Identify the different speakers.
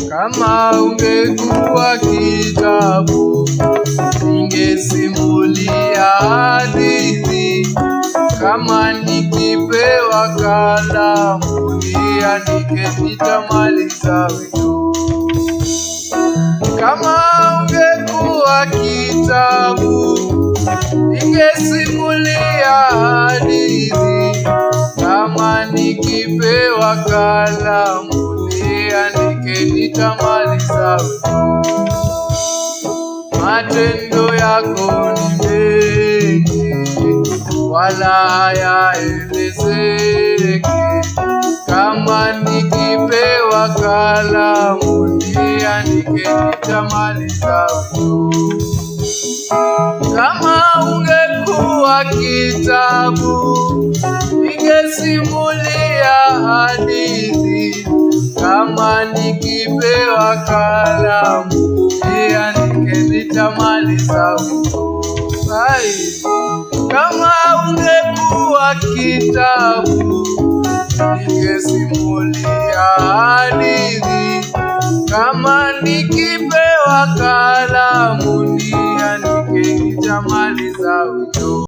Speaker 1: Kama ungekuwa kitabu, ningesimulia hadithi. Kama nikipewa kalamu, niandike nitamaliza wino. Kama ungekuwa kitabu, ningesimulia hadithi. Kama nikipewa kalamu, niandike nitamaliza wino. Matendo yako ni mengi, wala hayaelezeki. Kama nikipewa kalamu, niandike nitamaliza wino. Kama ungekuwa kitabu, ningesimulia hadithi. Kama nikipewa kalamu, niandike nitamaliza wino. Kama ungekuwa kitabu, ningesimulia hadithi. Kama nikipewa kalamu, niandike nitamaliza wino.